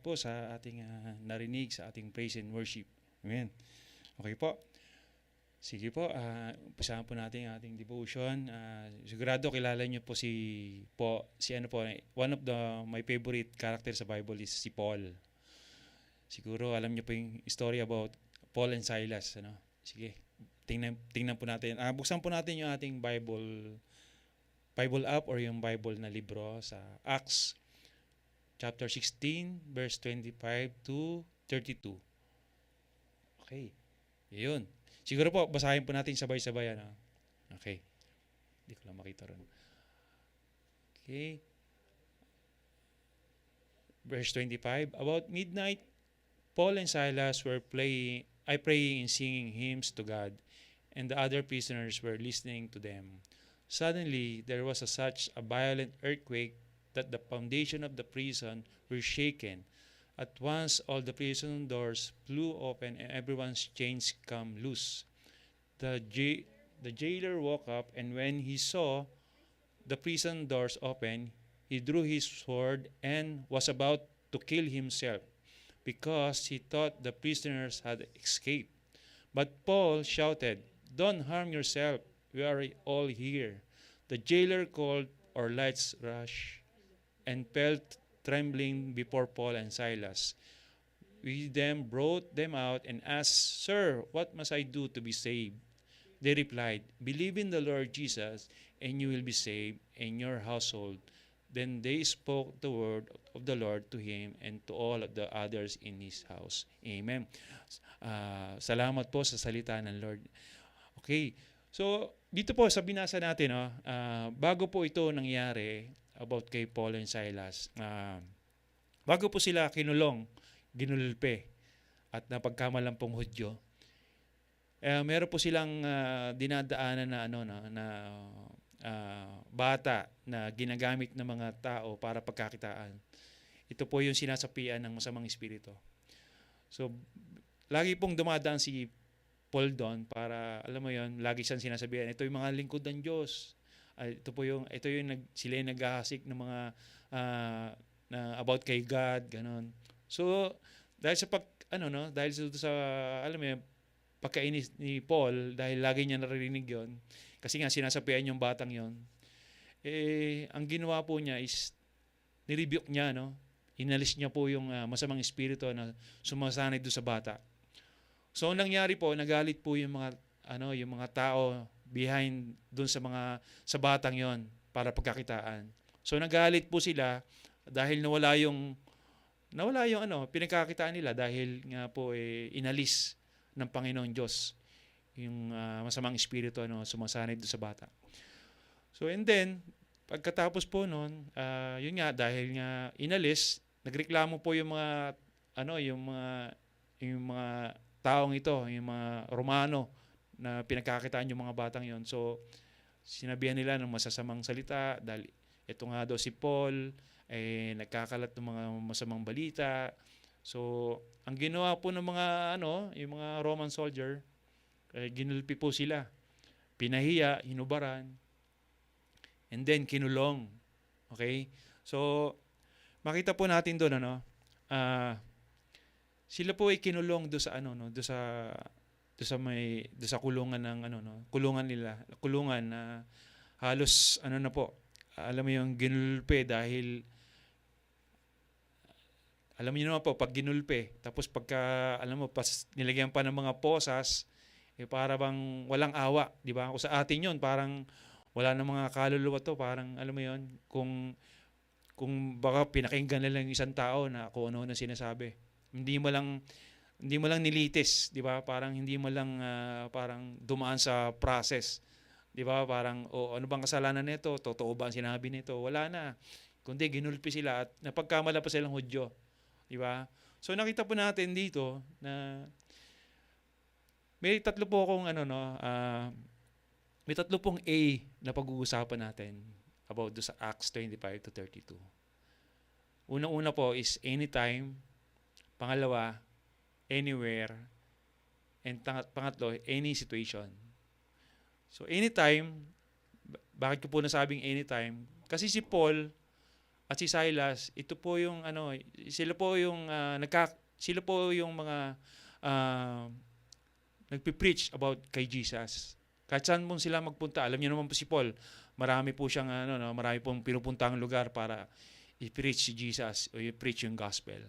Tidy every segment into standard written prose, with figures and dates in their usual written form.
salamat po sa ating narinig, sa ating praise and worship. Amen. Okay po. Sige po, umpisahan po natin ang ating devotion. Sigurado kilala niyo po one of my favorite character sa Bible is si Paul. Siguro alam niyo po yung story about Paul and Silas. Ano? Sige, tingnan po natin. Buksan po natin yung ating Bible app or yung Bible na libro sa Acts chapter 16, verse 25 to 32. Okay. Yun. Siguro po, basahin po natin sabay-sabay. Ano? Okay. Hindi ko lang makita ron. Okay. Verse 25. About midnight, Paul and Silas were praying and singing hymns to God, and the other prisoners were listening to them. Suddenly, there was such a violent earthquake that the foundation of the prison were shaken. At once, all the prison doors flew open and everyone's chains come loose. The jailer woke up, and when he saw the prison doors open, he drew his sword and was about to kill himself because he thought the prisoners had escaped. But Paul shouted, "Don't harm yourself. We are all here." The jailer called for lights rush and fell trembling before Paul and Silas. We then brought them out and asked, "Sir, what must I do to be saved?" They replied, "Believe in the Lord Jesus, and you will be saved, and your household." Then they spoke the word of the Lord to him and to all of the others in his house. Amen. Salamat po sa salita ng Lord. Okay. So, dito po sa binasa natin, bago po ito nangyari about kay Paul and Silas, bago po sila ginulpe at napagkamalang pong Hudyo, meron po silang dinadaanan na bata na ginagamit ng mga tao para pagkakitaan. Ito po yung sinasapian ng masamang espiritu. So, lagi pong dumadaan si Paul doon para, alam mo yon, lagi siyang sinasabihan, ito yung mga lingkod ng Diyos. Sila yung naghahasik ng mga na about kay God, ganon. So, dahil sa alam mo yun, pagkainis ni Paul, dahil lagi niya naririnig yon, kasi nga sinasapian yung batang yon, ang ginawa po niya is, nirebuke niya, inalis niya po yung masamang espiritu na sumasanay doon sa bata. So, ang nangyari po, nagalit po yung mga tao behind doon sa batang yon para pagkakitaan. So, nagalit po sila dahil nawala yung pinagkakitaan nila dahil nga po inalis ng Panginoon Diyos yung masamang espiritu sumasanay doon sa bata. So, and then, pagkatapos po noon, yun nga, dahil nga inalis, nagreklamo po yung mga taong ito, yung mga Romano na pinagkakitaan yung mga batang yon. So, sinabihan nila ng masasamang salita dahil ito nga daw si Paul nagkakalat ng mga masamang balita. So, ang ginawa po ng mga yung mga Roman soldier, ginulpi po sila. Pinahiya, hinubaran, and then kinulong. Okay? So, makita po natin doon sila po ay kinulong do sa kulungan ng kulungan na halos alam mo yung ginulpe dahil alam niyo naman po pag ginulpe tapos pagka nilagyan pa ng mga posas para bang walang awa, di ba? Kung sa atin yon parang wala na mga kaluluwa to, parang alam mo yon kung baka pinakinggan nila yung isang tao na kung ano na sinasabi. Hindi mo lang nilitis, di ba? Parang hindi mo lang parang dumaan sa process. Di ba? Parang ano bang kasalanan nito? Totoo ba ang sinabi nito? Wala na. Kundi ginulpi sila at napagkamala pa silang Hudyo. Di ba? So nakita po natin dito na may tatlo pong A na pag-uusapan natin about sa Acts 25 to 32. Unang-una po is anytime. Pangalawa, anywhere. And pangatlo, any situation. So anytime, bakit ko po nasabing anytime? Kasi si Paul, at si Silas, ito po yung ano, sila po yung sila po yung mga uh, nagpi-preach about kay Jesus. Kahit saan po sila magpunta, alam niyo naman po si Paul, marami po siyang ano, no, marami pong pinupuntahang lugar para i-preach si Jesus o i-preach yung gospel.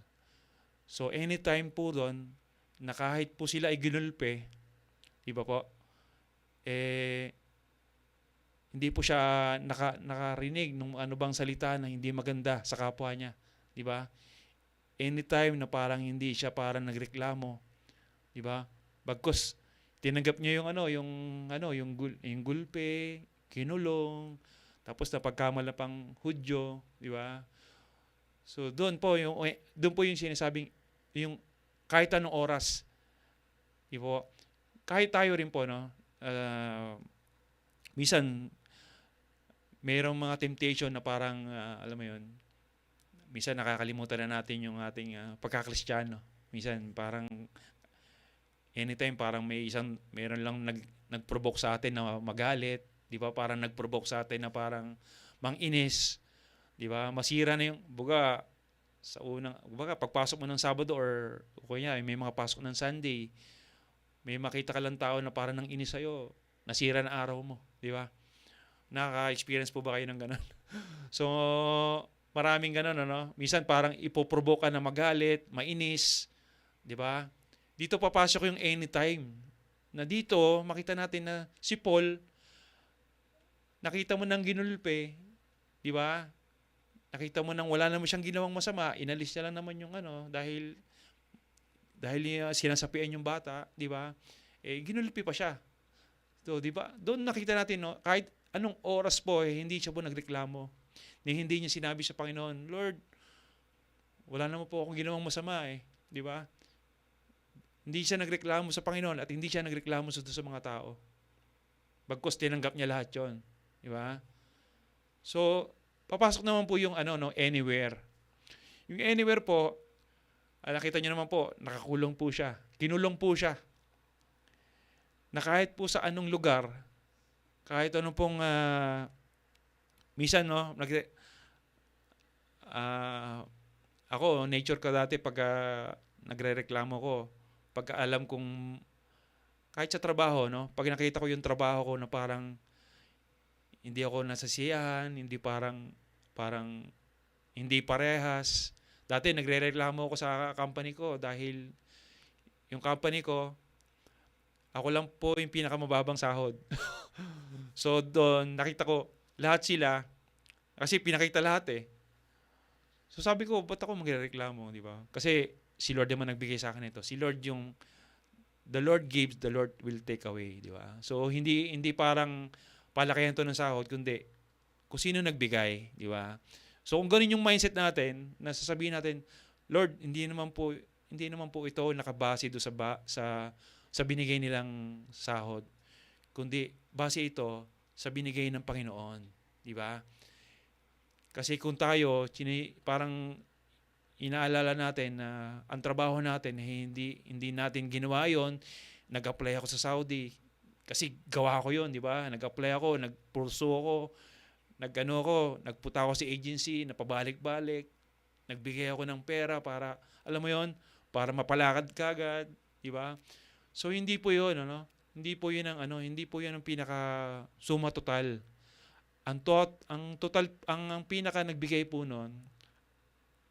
So anytime po doon, na kahit po sila ay ginulpe, di ba po, hindi po siya nakarinig ng ano bang salita na hindi maganda sa kapwa niya, di ba? Anytime na parang hindi siya parang nagreklamo, di ba? Bagkus tinanggap niya yung gulpe, kinulong, tapos napagkamala pang Hudyo, di ba? So doon po yung sinasabing yung kahit anong oras, di po, kahit tayo rin po, no, minsan mayroong mga temptation na parang alam mo yun, minsan nakakalimutan na natin yung ating pagkakristyano. Minsan parang anytime parang meron lang nag-provoke sa atin na magalit, di ba? Parang nag-provoke sa atin na parang manginis, di ba? Masira na yung pagpasok mo ng Sabado or kunya may mga pasok ng Sunday, may makita ka lang tao na parang nang inis sa'yo, nasira na araw mo, di ba? Nakaka-experience po ba kayo ng ganun? So, maraming ganun, ano? Minsan parang ipoprovoke ka na magalit, mainis, di ba? Dito papasok yung anytime. Na dito, makita natin na si Paul, nakita mo nang ginulpe, di ba? Nakita mo nang wala naman siyang ginawang masama, inalis niya lang naman yung dahil sinasapian yung bata, di ba? Ginulpi pa siya. So, di ba? Doon nakita natin, no, kahit anong oras po, hindi siya po nagreklamo. Hindi niya sinabi sa Panginoon, Lord, wala naman po akong ginawang masama, di ba? Hindi siya nagreklamo sa Panginoon at hindi siya nagreklamo sa mga tao. Bagkus tinanggap niya lahat 'yon, di ba? So, papasok naman po yung anywhere. Yung anywhere po, nakita niyo naman po, nakakulong po siya. Kinulong po siya. Na kahit po sa anong lugar, kahit anong pong minsan ako nature ko dati pag nagrereklamo ko, pag alam kong kahit sa trabaho, no, pag nakita ko yung trabaho ko na parang hindi ako nasasiyahan, hindi parang hindi parehas. Dati nagrereklamo ako sa company ko dahil yung company ko, ako lang po yung pinakamababang sahod. So doon nakita ko lahat sila kasi pinakita lahat. So sabi ko, ba't ako magrereklamo, di ba? Kasi si Lord naman nagbigay sa akin ito. Si Lord yung the Lord gives, the Lord will take away, di ba? So hindi parang palakihan to ng sahod, kundi kung sino nagbigay, di ba? So kung ganun yung mindset natin, nasasabihin natin, Lord, hindi naman po ito nakabase do sa binigay nilang sahod, kundi base ito sa binigay ng Panginoon, di ba? Kasi kung tayo parang inaalala natin na ang trabaho natin hindi natin ginawa 'yon, nag-apply ako sa Saudi kasi gawa ko 'yon, di ba? Nag-apply ako, nagpursu ako, nagpunta ako sa agency, napabalik-balik, nagbigay ako ng pera para alam mo 'yon, para mapalakad ka agad, di ba? So hindi po 'yon, Hindi po 'yun ang pinaka suma total. Ang pinaka nagbigay po noon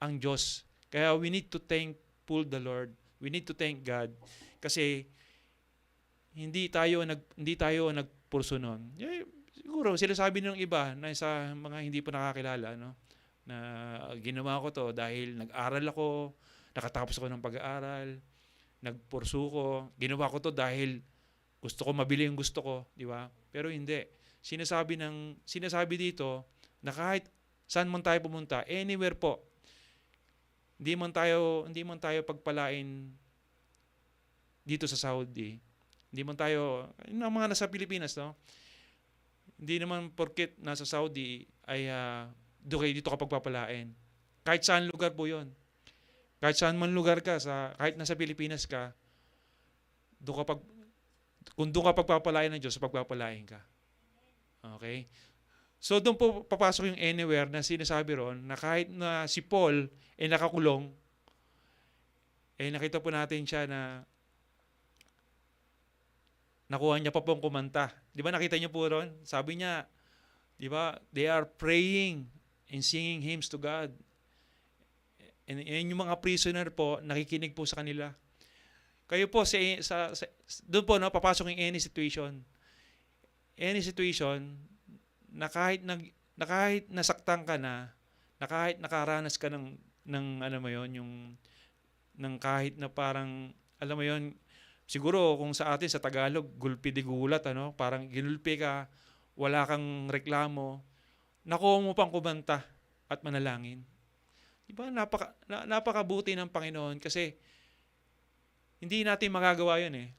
ang Diyos. Kaya we need to thankful the Lord. We need to thank God kasi hindi tayo nagpurso noon. Siguro sila sabi ng iba na sa mga hindi pa nakakilala, no, na ginawa ko to dahil nag-aral ako, nakatapos ako ng pag-aaral, nagpurso ko, ginawa ko to dahil gusto ko mabili yung gusto ko, di ba? Pero hindi. Sinasabi dito na kahit saan man tayo pumunta, anywhere po, hindi man tayo pagpalain dito sa Saudi. Hindi man tayo, yung mga nasa Pilipinas, no? Hindi naman porket nasa Saudi ay dito ka pagpapalain. Kahit saan lugar po 'yon. Kahit saan man lugar ka, kahit nasa Pilipinas ka, kung doon ka pagpapalain ng Diyos, pagpapalain ka. Okay? So doon po papasok yung anywhere na sinasabi ron na kahit na si Paul ay nakakulong, nakita po natin siya na nakuha niya pa pong kumanta. Di ba nakita niyo po ron? Sabi niya, di ba, they are praying and singing hymns to God. And yung mga prisoner po, nakikinig po sa kanila. Kayo po, doon po, no, papasok yung any situation. Any situation, na kahit nasaktan ka na kahit nakaranas ka ng ano mo yon, yung ng kahit na parang alam mo yon, siguro kung sa atin sa Tagalog gulpi di gulat, ano, parang ginulpi ka, wala kang reklamo, nakuha mo pang kumanta at manalangin. Diba, napakabuti ng Panginoon kasi hindi natin magagawa yun eh.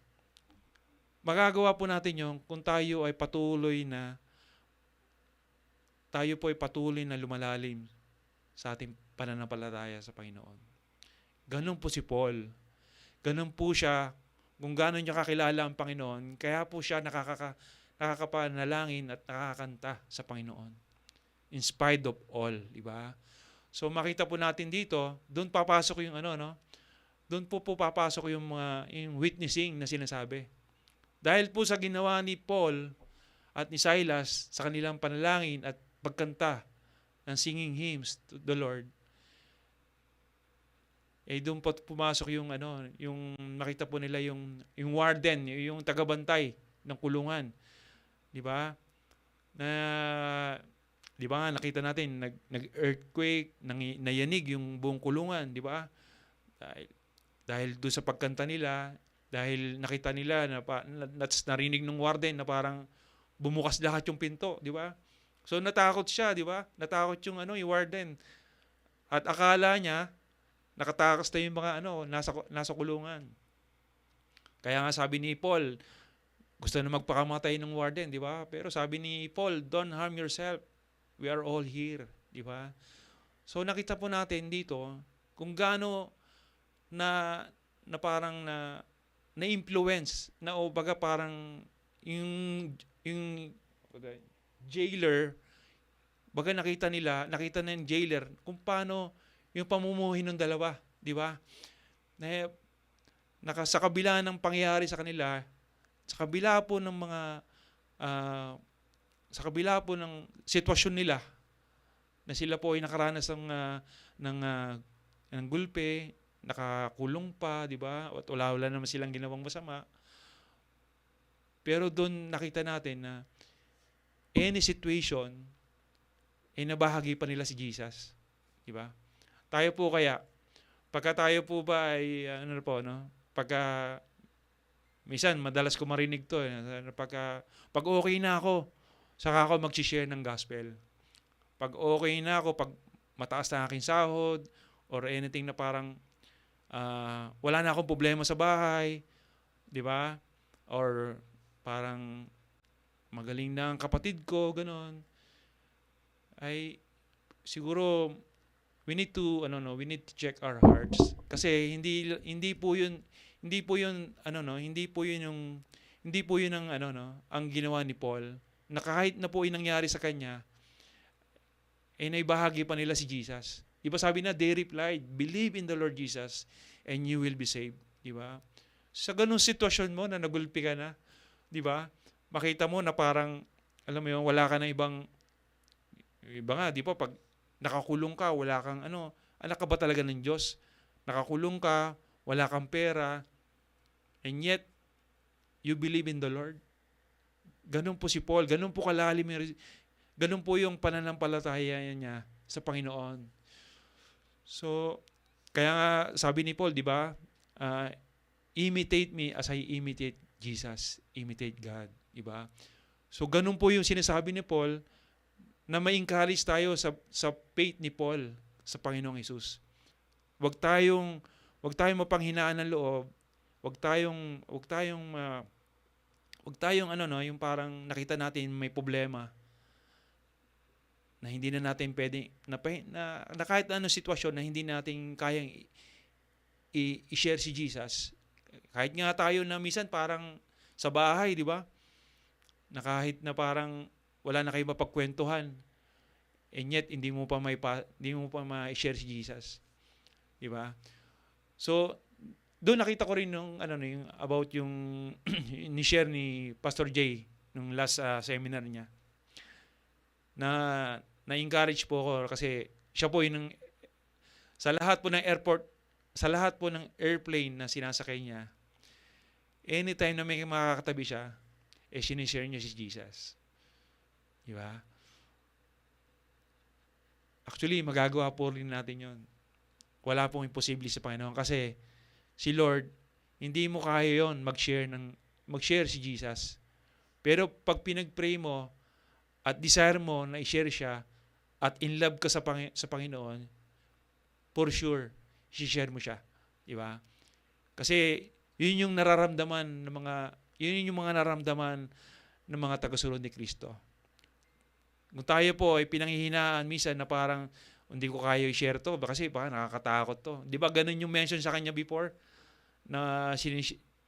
Magagawa po natin yun kung tayo ay patuloy na lumalalim sa ating pananampalataya sa Panginoon. Ganun po si Paul. Ganun po siya, kung gano'n niya kakilala ang Panginoon, kaya po siya nakakapanalangin at nakakanta sa Panginoon. In spite of all, di ba? So makita po natin dito, doon papasok yung ano, no? Doon po papasok yung witnessing na sinasabi. Dahil po sa ginawa ni Paul at ni Silas sa kanilang panalangin at pagkanta ng singing hymns to the Lord, doon po pumasok yung yung makita po nila yung warden, yung tagabantay ng kulungan. Di ba? Di ba nga, nakita natin, nag-earthquake, nayanig yung buong kulungan, di ba? Dahil doon sa pagkanta nila, dahil nakita nila na narinig ng warden na parang bumukas lahat yung pinto, di ba? So natakot siya, di ba? Natakot yung yung warden. At akala niya nakatakas na yung mga nasa kulungan. Kaya nga sabi ni Paul, gusto na magpakamatay ng warden, di ba? Pero sabi ni Paul, don't harm yourself. We are all here, di ba? So nakita po natin dito kung gaano na parang na-influence na o baga parang yung jailer, baga nakita na yung jailer kung paano yung pamumuhay ng dalawa, di ba? Sa kabila ng pangyayari sa kanila, sa kabila po ng mga sa kabila po ng sitwasyon nila na sila po ay nakaranas ng gulpe, nakakulong pa, di ba? At wala naman silang ginawang masama. Pero doon nakita natin na any situation ay nabahagi pa nila si Jesus, di ba? Tayo po kaya, pagka tayo po ba ay, pagka, minsan, madalas ko marinig to, pag okay na ako, saka ako mag-share ng gospel. Pag okay na ako, pag mataas na aking sahod, or anything na parang, wala na akong problema sa bahay, di ba? Or parang, magaling na ang kapatid ko, ganon, ay, siguro, we need to check our hearts kasi hindi po yun ang ginawa ni Paul, na kahit na po yung nangyari sa kanya naibahagi pa nila si Jesus. Di ba sabi na, they replied, believe in the Lord Jesus and you will be saved. Di ba? Sa ganung sitwasyon mo na nagulpi ka na, di ba? Makita mo na parang alam mo yun, wala ka na iba nga, di ba, pag nakakulong ka, wala kang anak ka ba talaga ng Diyos? Nakakulong ka, wala kang pera, and yet, you believe in the Lord. Ganun po si Paul, ganun po kalalim, ganun po yung pananampalataya niya sa Panginoon. So, kaya nga sabi ni Paul, di ba, imitate me as I imitate Jesus, imitate God, di ba? So, ganun po yung sinasabi ni Paul, na ma-encourage tayo sa faith ni Paul sa Panginoong Hesus. Huwag tayong mapanghinaan ng loob. Huwag tayong yung parang nakita natin may problema na hindi na natin pwede na kahit anong sitwasyon na hindi natin kayang i-share si Jesus. Kahit nga tayo na minsan parang sa bahay, di ba? Na kahit na parang wala na kayo mapagkwentuhan. And yet, hindi mo pa ma-share si Jesus. Di ba? So, doon nakita ko rin yung about yung ni-share ni Pastor Jay nung last seminar niya. Na-encourage po ako kasi siya po yung sa lahat po ng airport, sa lahat po ng airplane na sinasakay niya, anytime na may makakatabi siya, sinishare niya si Jesus. Di ba? Actually, magagawa po rin natin yon. Wala pong imposible sa Panginoon kasi si Lord, hindi mo kaya yon mag-share si Jesus. Pero pag pinag-pray mo at desire mo na i-share siya at in love ka sa Panginoon, for sure, i-share mo siya. Di ba? Kasi yun yung nararamdaman ng mga tagasunod ni Kristo. Kung tayo po ay pinanghihinaan minsan na parang hindi ko kaya i-share to kasi baka nakakatakot to. Di ba ganun yung mention sa kanya before? Na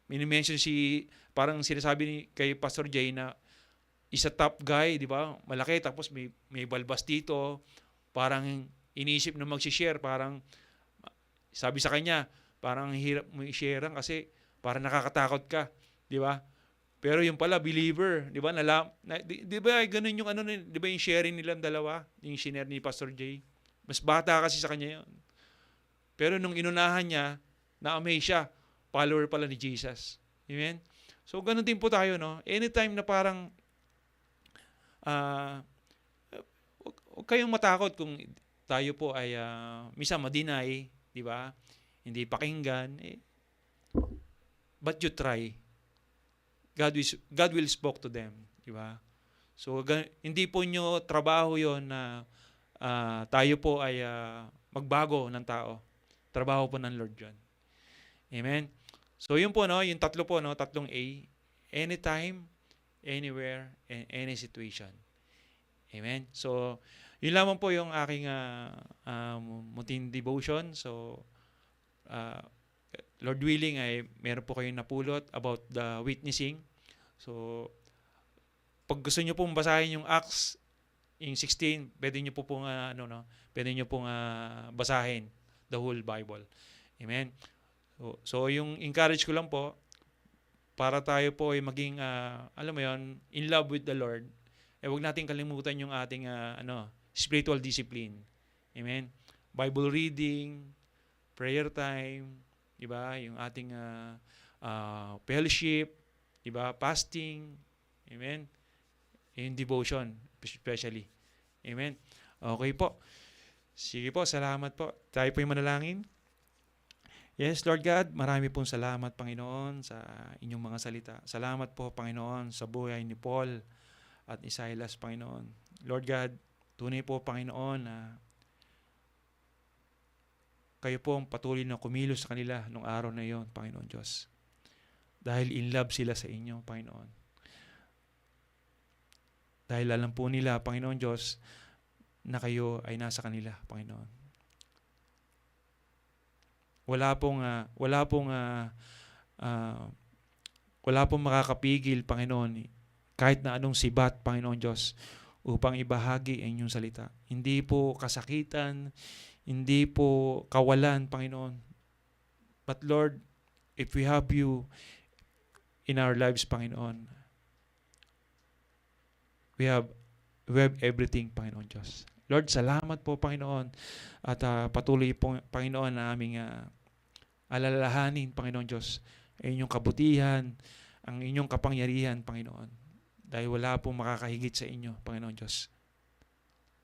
mini-mention parang sinasabi kay Pastor Jay na isa top guy, di ba? Malaki, tapos may balbas dito. Parang iniisip na mag-share, parang sabi sa kanya, parang hirap mo i-share kasi parang nakakatakot ka, di ba? Pero yung pala believer, di ba? Di ba ganun yung di ba yung sharing nilang dalawa, yung share ni Pastor Jay? Mas bata kasi sa kanya yun. Pero nung inunahan niya, na-amaze siya, follower pala ni Jesus. Amen? So ganun din po tayo, no? Anytime na parang huwag kayong matakot kung tayo po ay minsan ma-deny, di ba? Hindi pakinggan, but you try. God will speak to them, di ba? So hindi po nyo trabaho yon na tayo po ay magbago ng tao. Trabaho po ng Lord yun. Amen? So yun po, no? Yung tatlo po, no? Tatlong A. Anytime, anywhere, and any situation. Amen? So, yun lamang po yung aking munting devotion. So, Lord willing, ay meron po kayong napulot about the witnessing. So, pag gusto nyo pong basahin yung Acts, yung 16, pwede nyo pong basahin the whole Bible. Amen? So yung encourage ko lang po, para tayo po ay maging, alam mo yon, in love with the Lord, huwag natin kalimutan yung ating spiritual discipline. Amen? Bible reading, prayer time, di ba? Yung ating fellowship, di ba? Fasting, amen? Yung devotion, especially. Amen? Okay po. Sige po, salamat po. Tayo po yung manalangin. Yes, Lord God, marami pong salamat, Panginoon, sa inyong mga salita. Salamat po, Panginoon, sa buhay ni Paul at ni Silas, Panginoon. Lord God, tunay po, Panginoon, na kayo po ang patuloy na kumilos sa kanila nung araw na iyon, Panginoon Diyos. Dahil in love sila sa inyo, Panginoon. Dahil alam po nila, Panginoon Diyos, na kayo ay nasa kanila, Panginoon. Wala pong makakapigil, Panginoon, kahit na anong sibat, Panginoon Diyos, upang ibahagi ang inyong salita. Hindi po kasakitan, hindi po kawalan, Panginoon. But Lord, if we have you in our lives, Panginoon, we have everything, Panginoon Diyos. Lord, salamat po, Panginoon, at patuloy po, Panginoon, na aming alalahanin, Panginoon Diyos, ang inyong kabutihan, ang inyong kapangyarihan, Panginoon. Dahil wala pong makakahigit sa inyo, Panginoon Diyos.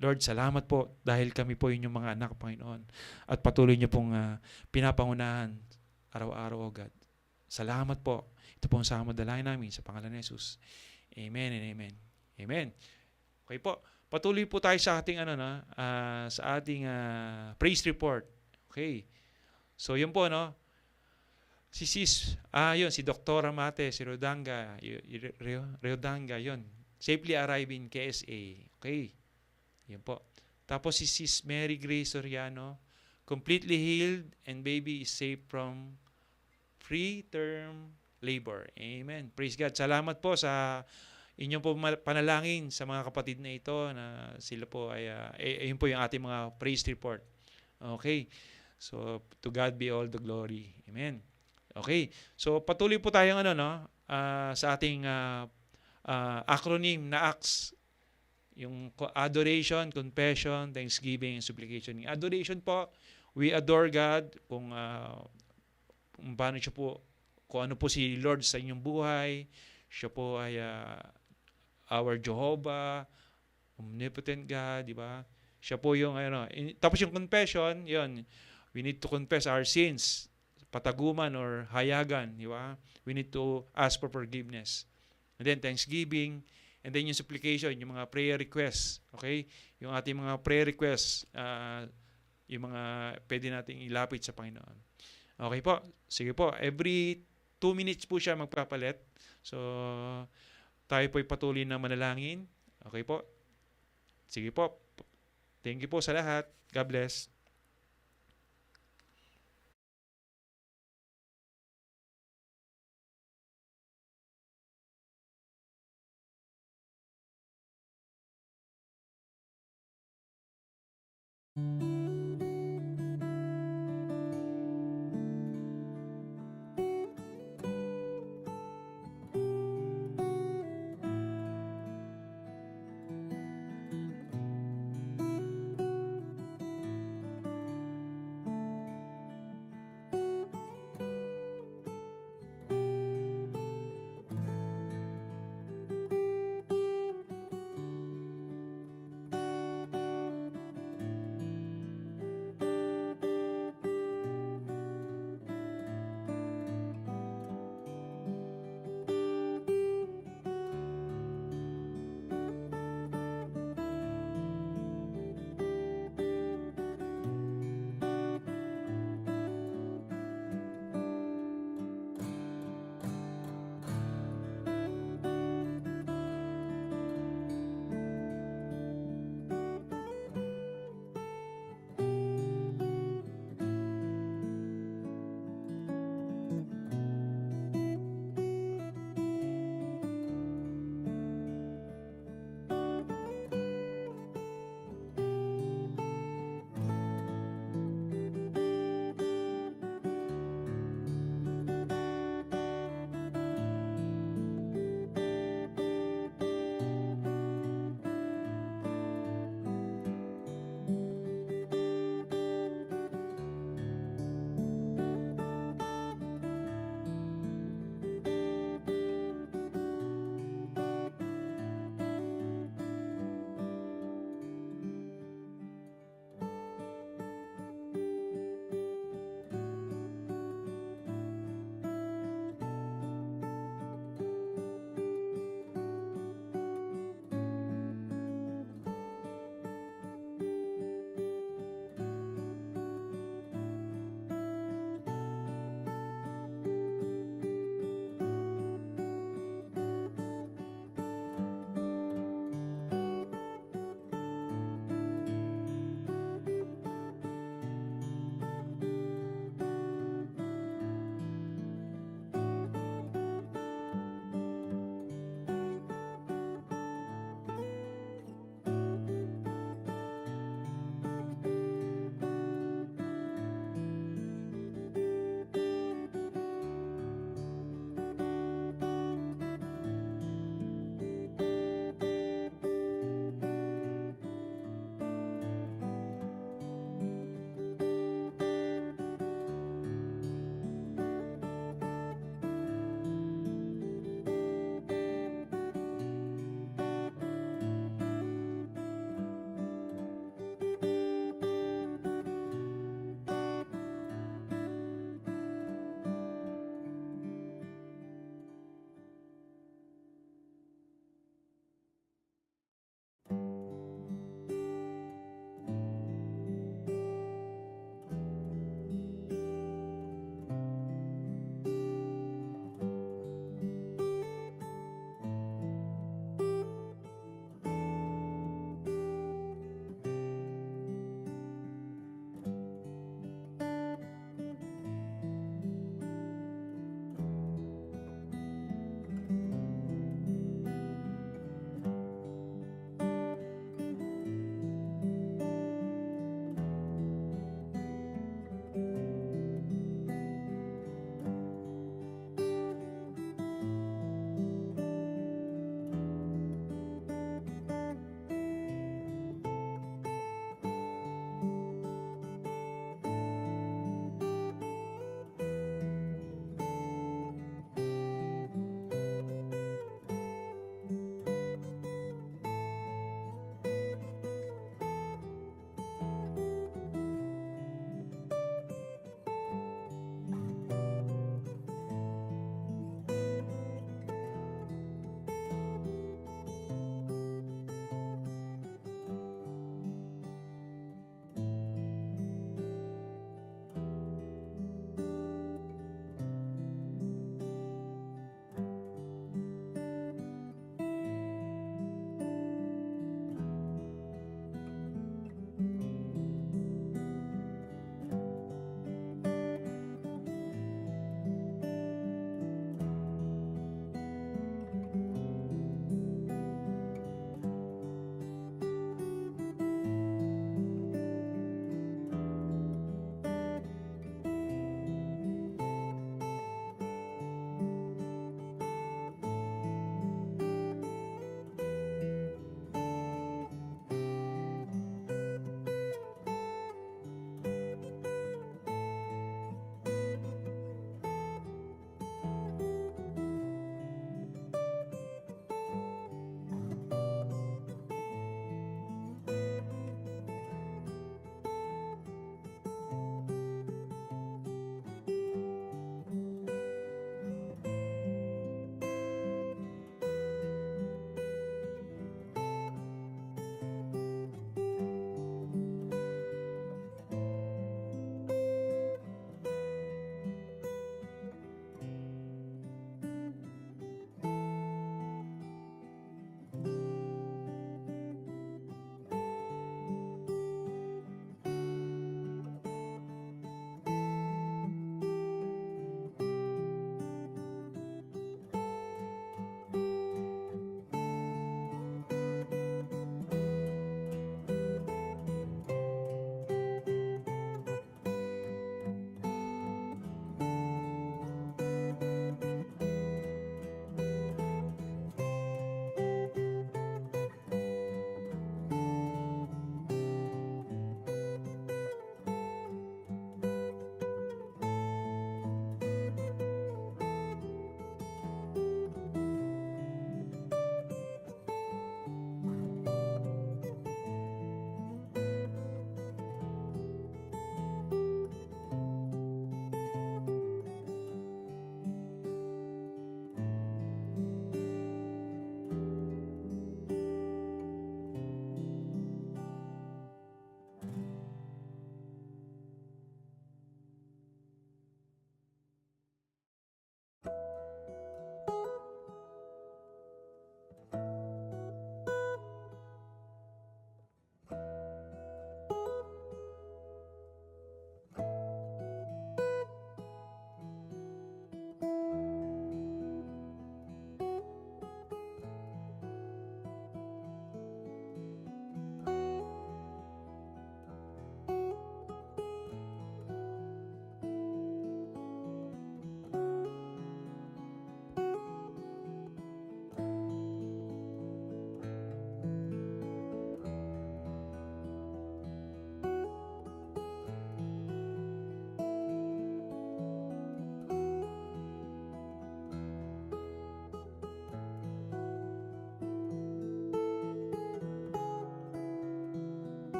Lord, salamat po dahil kami po inyong mga anak, Panginoon. At patuloy niyo pong pinapangunahan araw-araw, O God. Salamat po. Ito po ang sama dalangin namin sa pangalan ni Jesus. Amen and amen. Amen. Okay po. Patuloy po tayo sa ating praise report. Okay. So yun po, no. Si Dr. Mate, si Rodanga, yun. Safely arrive in KSA. Okay. Yun po. Tapos si Sis Mary Grace Soriano, completely healed and baby is safe from preterm labor. Amen. Praise God. Salamat po sa Inyo po panalangin sa mga kapatid na ito na sila po ay, yun po yung ating mga praise report. Okay. So, to God be all the glory. Amen. Okay. So, patuloy po tayong sa ating acronym na ACTS. Yung adoration, confession, thanksgiving, and supplication. Yung adoration po, we adore God kung paano siya po, kung ano po si Lord sa inyong buhay. Siya po ay our Jehovah, omnipotent God, di ba? Siya po yung tapos yung confession, yun, we need to confess our sins, pataguman or hayagan, di ba? We need to ask for forgiveness. And then thanksgiving, and then yung supplication, yung mga prayer requests, okay? Yung ating mga prayer requests, yung mga pwede nating ilapit sa Panginoon. Okay po, sige po, every 2 minutes po siya magpapalit. So, tayo po'y patuloy na manalangin. Okay po? Sige po. Thank you po sa lahat. God bless.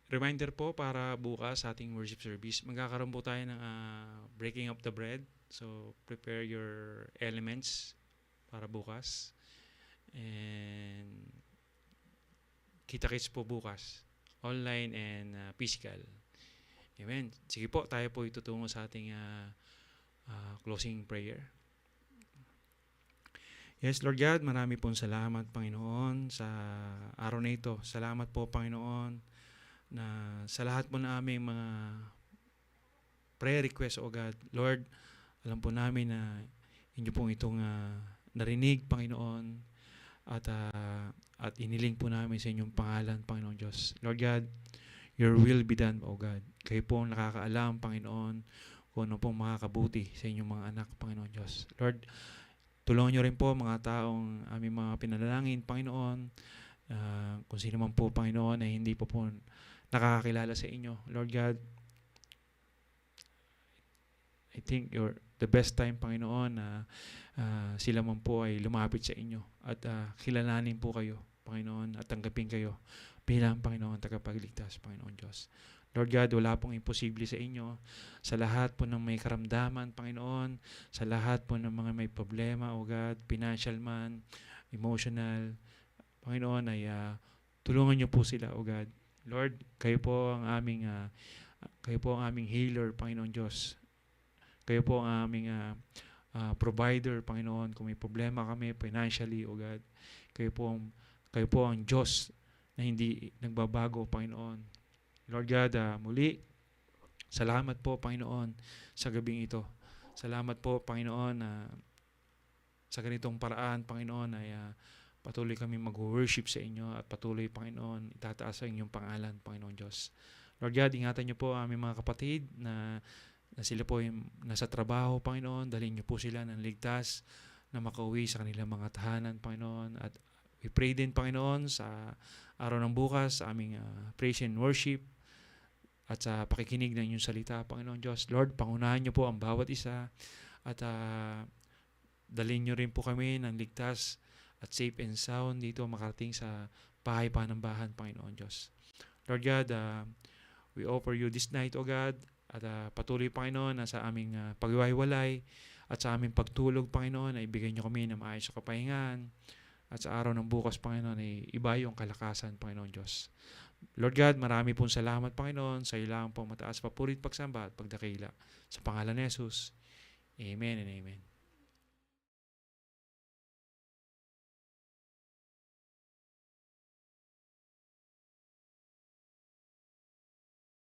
Reminder po para bukas sa ating worship service, magkakaroon po tayo ng breaking of the bread. So, prepare your elements para bukas. And kita-kits po bukas, online and physical. Amen. Sige po, tayo po itutungo sa ating closing prayer. Yes, Lord God, marami pong salamat, Panginoon, sa araw na ito. Salamat po, Panginoon, na sa lahat po na aming mga prayer request, O God. Lord, alam po namin na inyo pong itong narinig, Panginoon, at iniling po namin sa inyong pangalan, Panginoon Diyos. Lord God, your will be done, O God. Kayo po ang nakakaalam, Panginoon, kung ano pong makakabuti sa inyong mga anak, Panginoon Diyos. Lord, tulungan nyo rin po mga taong aming mga pinalangin, Panginoon, kung sino man po, Panginoon, ay hindi po nakakakilala sa inyo. Lord God, I think you're the best time, Panginoon, na sila man po ay lumapit sa inyo at kilalanin po kayo, Panginoon, at tanggapin kayo bilang, Panginoon, tagapagligtas, Panginoon Diyos. Lord God, wala pong imposible sa inyo. Sa lahat po ng may karamdaman, Panginoon, sa lahat po ng mga may problema, O God, financial man, emotional, Panginoon, ay tulungan niyo po sila, O God. Lord, kayo po ang aming healer, Panginoon Diyos. Kayo po ang aming provider, Panginoon. Kung may problema kami financially, O God, kayo po ang Diyos na hindi nagbabago, Panginoon. Lord God, muli, salamat po, Panginoon, sa gabing ito. Salamat po, Panginoon, sa ganitong paraan, Panginoon, ay patuloy kami mag-worship sa inyo at patuloy, Panginoon, itataas ang inyong pangalan, Panginoon Diyos. Lord God, ingatan niyo po ang aming mga kapatid na sila po yung nasa trabaho, Panginoon. Dalhin niyo po sila ng ligtas na makauwi sa kanilang mga tahanan, Panginoon. At we pray din, Panginoon, sa araw ng bukas, sa aming praise and worship at sa pakikinig ng inyong salita, Panginoon Diyos. Lord, pangunahan niyo po ang bawat isa at dalhin niyo rin po kami ng ligtas at safe and sound dito makarating sa bahay panambahan, Panginoon Diyos. Lord God, we offer you this night, O God, at patuloy, Panginoon, na sa aming paghiwalay at sa aming pagtulog, Panginoon, ay ibigay niyo kami ng maayos sa kapahingan at sa araw ng bukas, Panginoon, ay iba yung kalakasan, Panginoon Diyos. Lord God, marami pong salamat, Panginoon, sa ilang pong mataas papurit, pagsamba at pagdakila. Sa pangalan ni Jesus, Amen and Amen.